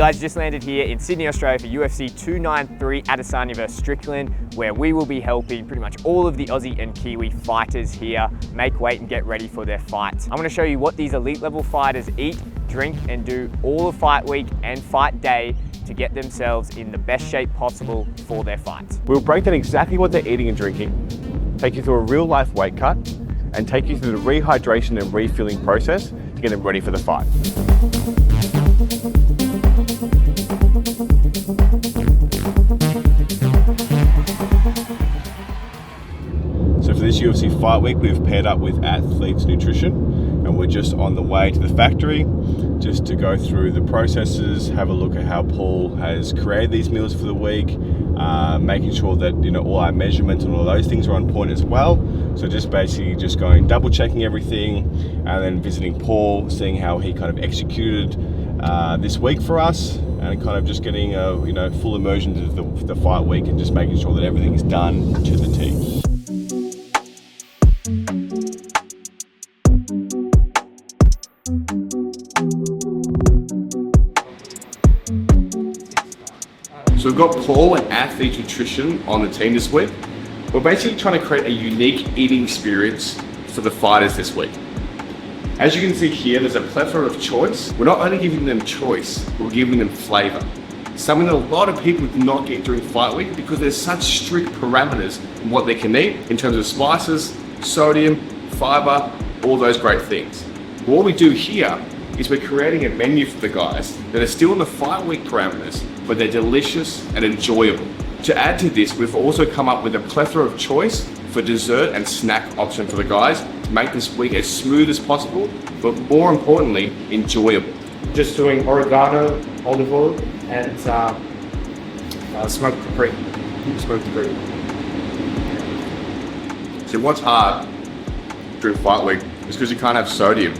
guys, just landed here in Sydney, Australia for UFC 293 Adesanya vs Strickland, where we will be helping pretty much all of the Aussie and Kiwi fighters here make weight and get ready for their fights. I'm going to show you what these elite level fighters eat, drink and do all of fight week and fight day to get themselves in the best shape possible for their fights. We'll break down exactly what they're eating and drinking, take you through a real life weight cut, and take you through the rehydration and refilling process to get them ready for the fight. So for this UFC fight week, we've paired up with Athletes Nutrition, and we're just on the way to the factory just to go through the processes, have a look at how Paul has created these meals for the week, making sure that all our measurements and all those things are on point as well. So just basically just going double checking everything, and then visiting Paul, seeing how he kind of executed this week for us, and kind of just getting a full immersion into the fight week and just making sure that everything is done to the T. So we've got Paul and Athlete Nutrition on the team this week. We're basically trying to create a unique eating experience for the fighters this week. As you can see here, there's a plethora of choice. We're not only giving them choice, we're giving them flavor. Something that a lot of people do not get during fight week because there's such strict parameters in what they can eat in terms of spices, sodium, fiber, all those great things. What we do here is we're creating a menu for the guys that are still in the fight week parameters, but they're delicious and enjoyable. To add to this, we've also come up with a plethora of choice for dessert and snack option for the guys to make this week as smooth as possible, but more importantly, enjoyable. Just doing oregano, olive oil, and smoked paprika. Smoked paprika. So what's hard during fight week is because you can't have sodium.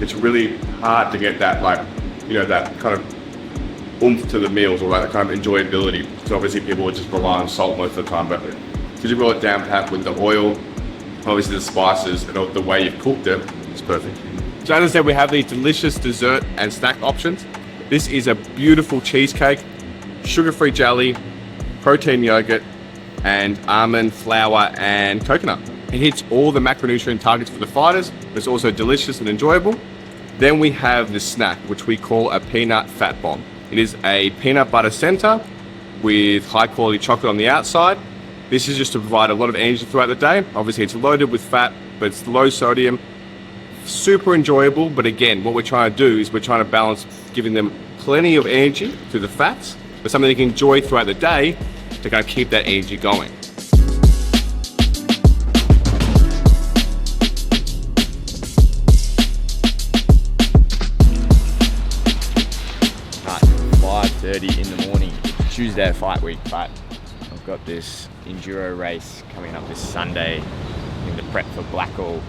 It's really hard to get that that kind of oomph to the meals, or that kind of enjoyability. So obviously people would just rely on salt most of the time, but because you've got it down pat with the oil, obviously the spices, and the way you've cooked it, it's perfect. So as I said, we have these delicious dessert and snack options. This is a beautiful cheesecake, sugar-free jelly, protein yogurt, and almond flour and coconut. It hits all the macronutrient targets for the fighters. It's also delicious and enjoyable. Then we have the snack, which we call a peanut fat bomb. It is a peanut butter center with high quality chocolate on the outside. This is just to provide a lot of energy throughout the day. Obviously it's loaded with fat, but it's low sodium, super enjoyable. But again, what we're trying to do is we're trying to balance giving them plenty of energy through the fats, but something they can enjoy throughout the day to kind of keep that energy going. 5:30 in the morning, Tuesday fight week, but I've got this enduro race coming up this Sunday in the prep for Blackall,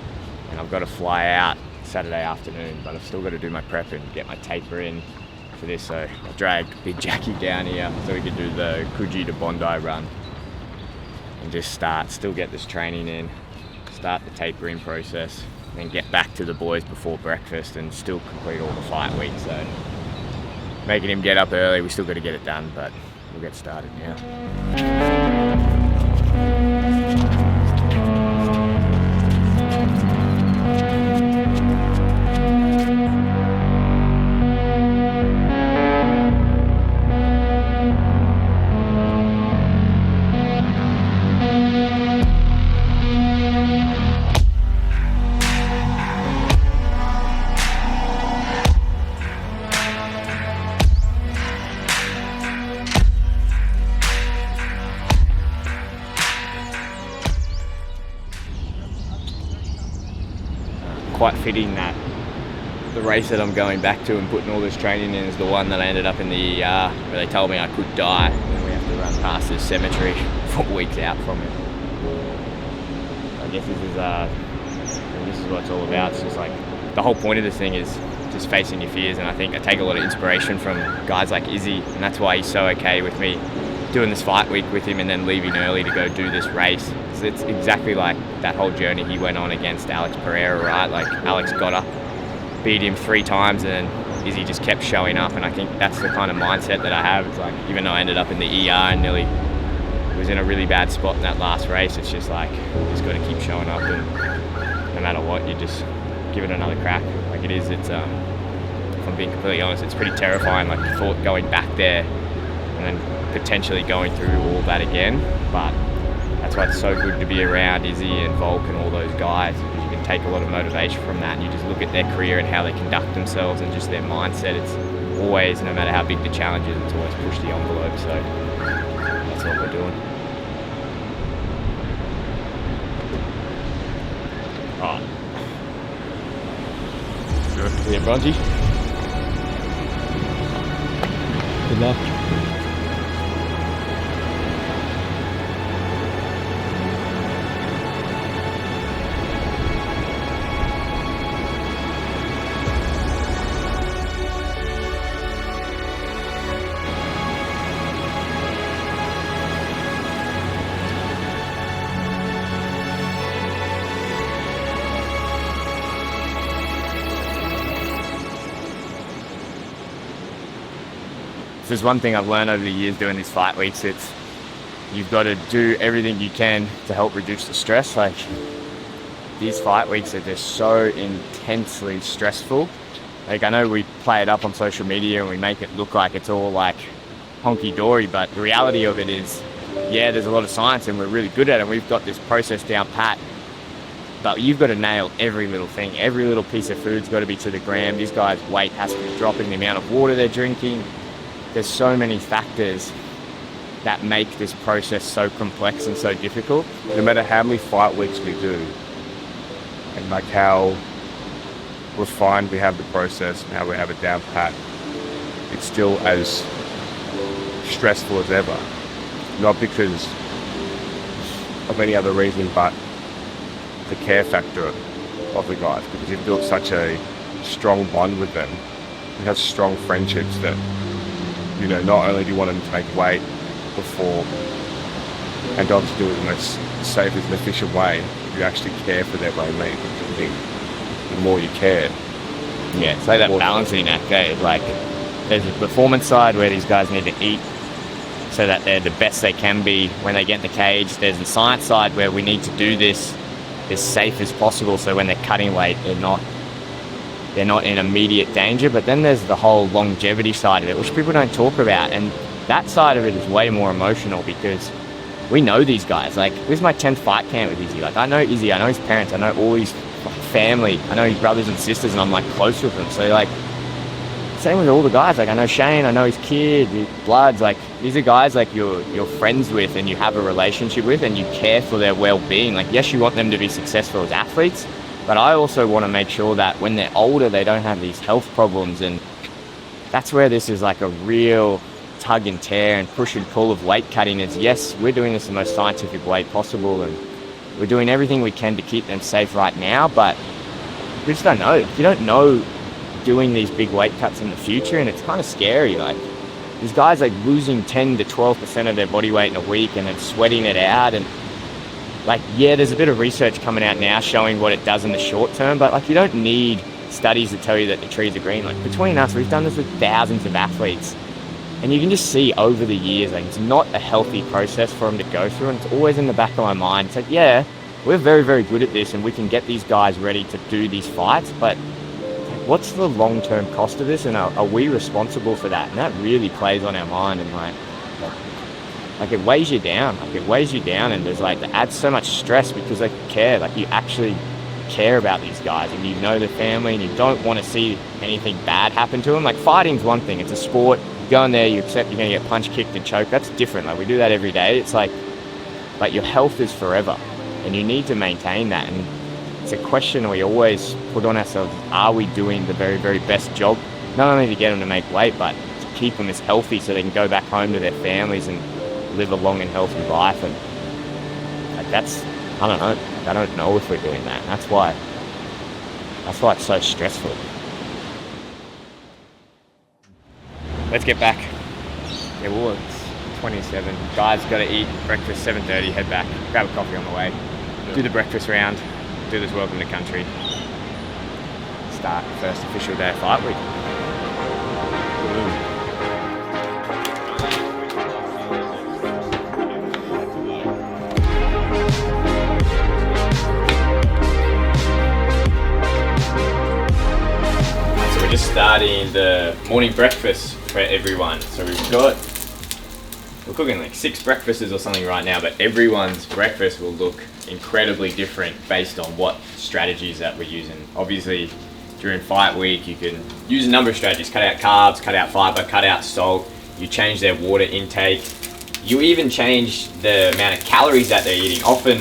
and I've got to fly out Saturday afternoon, but I've still got to do my prep and get my taper in for this. So I dragged Big Jackie down here so we can do the Coogee to Bondi run and just still get this training in, start the tapering process, and then get back to the boys before breakfast and still complete all the fight week. So making him get up early, we still got to get it done, but we'll get started now. Quite fitting that the race that I'm going back to and putting all this training in is the one that I ended up in the ER where they told me I could die, and we have to run past this cemetery 4 weeks out from it. I guess this is what it's all about. It's just like the whole point of this thing is just facing your fears, and I think I take a lot of inspiration from guys like Izzy, and that's why he's so okay with me doing this fight week with him and then leaving early to go do this race. So it's exactly like that whole journey he went on against Alex Pereira, right? Like Alex got up, beat him 3 times, and Izzy just kept showing up, and I think that's the kind of mindset that I have. It's like, even though I ended up in the ER and nearly was in a really bad spot in that last race, it's just like, you just got to keep showing up, and no matter what, you just give it another crack. Like it is, it's if I'm being completely honest, it's pretty terrifying. Like the thought going back there and then potentially going through all that again. But that's why it's so good to be around Izzy and Volk and all those guys, because you can take a lot of motivation from that, and you just look at their career and how they conduct themselves and just their mindset. It's always, no matter how big the challenge is, it's always push the envelope. So that's what we're doing. Alright. Good. Yeah, Bronzy. Good luck. If there's one thing I've learned over the years doing these fight weeks, it's you've got to do everything you can to help reduce the stress. Like these fight weeks are just so intensely stressful. Like I know we play it up on social media and we make it look like it's all like honky-dory, but the reality of it is, yeah, there's a lot of science and we're really good at it. We've got this process down pat, but you've got to nail every little thing. Every little piece of food's got to be to the gram. These guys' weight has to be dropping, the amount of water they're drinking. There's so many factors that make this process so complex and so difficult. No matter how many fight weeks we do, and like how refined we have the process and how we have it down pat, it's still as stressful as ever. Not because of any other reason, but the care factor of the guys, because you've built such a strong bond with them. You have strong friendships that, you know, not only do you want them to make weight before and obviously do it in the most safest and efficient way, you actually care for their way meat. I think the more you care. Yeah, it's like that balancing act, eh? Like there's a performance side where these guys need to eat so that they're the best they can be when they get in the cage. There's the science side where we need to do this as safe as possible so when they're cutting weight, they're not in immediate danger. But then there's the whole longevity side of it, which people don't talk about, and that side of it is way more emotional because we know these guys. Like, this is my 10th fight camp with Izzy. Like, I know Izzy, I know his parents, I know all his family, I know his brothers and sisters, and I'm like close with them. So like, same with all the guys. Like, I know Shane, I know his kid, his bloods. Like, these are guys like you're friends with and you have a relationship with and you care for their well-being. Like, yes, you want them to be successful as athletes, but I also want to make sure that when they're older, they don't have these health problems. And that's where this is like a real tug and tear and push and pull of weight cutting. Is, yes, we're doing this the most scientific way possible and we're doing everything we can to keep them safe right now, but we just don't know. You don't know doing these big weight cuts in the future, and it's kind of scary. Like, these guys like losing 10 to 12% of their body weight in a week and then sweating it out. And like, yeah, there's a bit of research coming out now showing what it does in the short term, but like, you don't need studies that tell you that the trees are green. Like, between us, we've done this with thousands of athletes, and you can just see over the years, like, it's not a healthy process for them to go through. And it's always in the back of my mind. It's like, yeah, we're very, very good at this and we can get these guys ready to do these fights, but what's the long-term cost of this, and are we responsible for that? And that really plays on our mind, and like it weighs you down. Like, it weighs you down, and there's like, it adds so much stress because they care. Like, you actually care about these guys, and you know their family, and you don't want to see anything bad happen to them. Like, fighting's one thing; it's a sport. You go in there, you accept you're going to get punched, kicked, and choked. That's different. Like, we do that every day. It's like your health is forever, and you need to maintain that. And it's a question we always put on ourselves: are we doing the very, very best job? Not only to get them to make weight, but to keep them as healthy so they can go back home to their families and live a long and healthy life. And like, that's, I don't know. I don't know if we're doing that. And that's why it's so stressful. Let's get back. Yeah, well, it's 27. Guys, got to eat breakfast 7:30. Head back. Grab a coffee on the way. Do the breakfast round. Do this welcome to country. Start the first official day of fight week. So we're just starting the morning breakfast for everyone. So we're cooking like 6 breakfasts or something right now, but everyone's breakfast will look incredibly different based on what strategies that we're using. Obviously, during fight week, you can use a number of strategies: cut out carbs, cut out fiber, cut out salt. You change their water intake. You even change the amount of calories that they're eating. Often,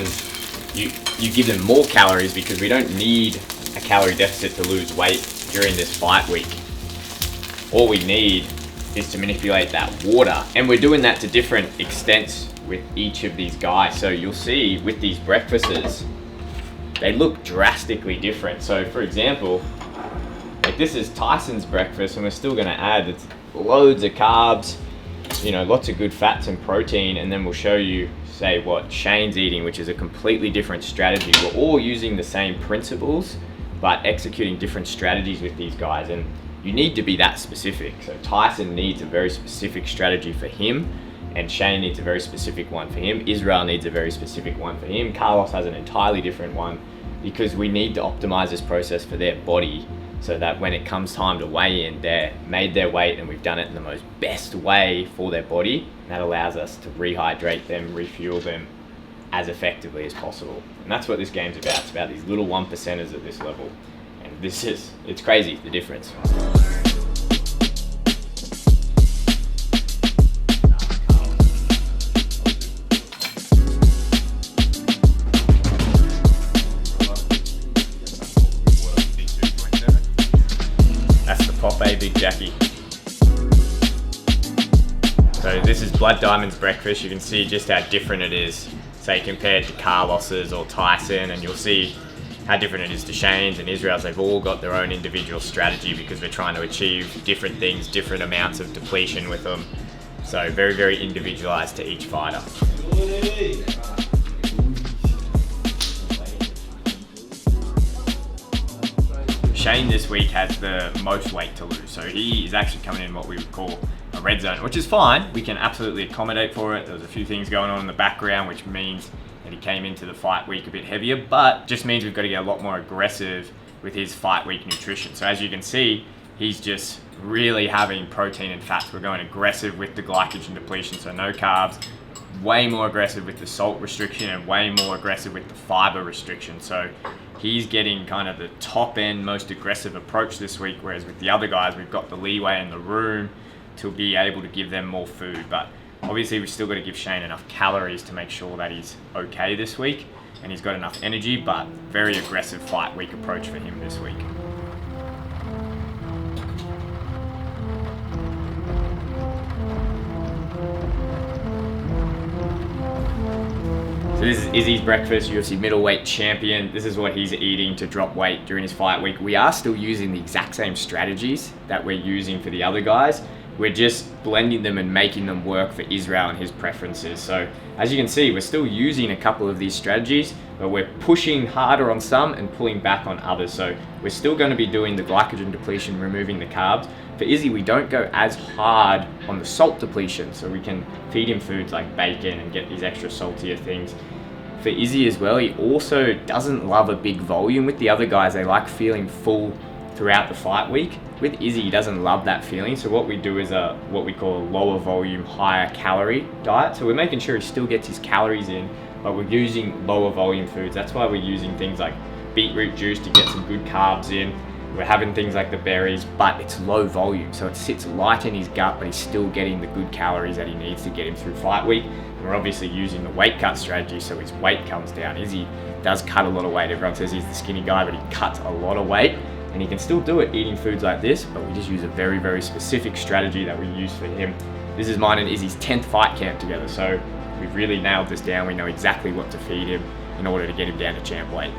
you give them more calories because we don't need a calorie deficit to lose weight during this fight week. All we need is to manipulate that water, and we're doing that to different extents with each of these guys. So you'll see with these breakfasts, they look drastically different. So for example, like this is Tyson's breakfast, and we're still going to add loads of carbs, you know, lots of good fats and protein, and then we'll show you, say, what Shane's eating, which is a completely different strategy. We're all using the same principles, but executing different strategies with these guys, and you need to be that specific. So Tyson needs a very specific strategy for him, and Shane needs a very specific one for him. Israel needs a very specific one for him. Carlos has an entirely different one, because we need to optimize this process for their body so that when it comes time to weigh in, they're made their weight, and we've done it in the most best way for their body. That allows us to rehydrate them, refuel them as effectively as possible. And that's what this game's about. It's about these little 1%ers at this level. And it's crazy, the difference. That's the Popeye Big Jackie. So this is Blood Diamond's breakfast. You can see just how different it is, say, compared to Carlos's or Tyson, and you'll see how different it is to Shane's and Israel's. They've all got their own individual strategy because we're trying to achieve different things, different amounts of depletion with them. So very, very individualized to each fighter. Shane this week has the most weight to lose. So he is actually coming in what we would call a red zone, which is fine. We can absolutely accommodate for it. There was a few things going on in the background, which means that he came into the fight week a bit heavier, but just means we've got to get a lot more aggressive with his fight week nutrition. So as you can see, he's just really having protein and fats. We're going aggressive with the glycogen depletion, so no carbs, way more aggressive with the salt restriction, and way more aggressive with the fiber restriction. So he's getting kind of the top end, most aggressive approach this week, whereas with the other guys, we've got the leeway in the room to be able to give them more food. But obviously we've still got to give Shane enough calories to make sure that he's okay this week and he's got enough energy, but very aggressive fight week approach for him this week. So this is Izzy's breakfast, UFC middleweight champion. This is what he's eating to drop weight during his fight week. We are still using the exact same strategies that we're using for the other guys. We're just blending them and making them work for Israel and his preferences. So as you can see, we're still using a couple of these strategies, but we're pushing harder on some and pulling back on others. So we're still going to be doing the glycogen depletion, removing the carbs. For Izzy, we don't go as hard on the salt depletion, so we can feed him foods like bacon and get these extra saltier things. For Izzy as well, he also doesn't love a big volume. With the other guys, they like feeling full throughout the fight week. With Izzy, he doesn't love that feeling, so what we do is what we call a lower volume, higher calorie diet. So we're making sure he still gets his calories in, but we're using lower volume foods. That's why we're using things like beetroot juice to get some good carbs in. We're having things like the berries, but it's low volume, so it sits light in his gut, but he's still getting the good calories that he needs to get him through fight week. And we're obviously using the weight cut strategy, so his weight comes down. Izzy does cut a lot of weight. Everyone says he's the skinny guy, but he cuts a lot of weight, and he can still do it eating foods like this, but we just use a very, very specific strategy that we use for him. This is mine and Izzy's 10th fight camp together, so we've really nailed this down. We know exactly what to feed him in order to get him down to champ weight.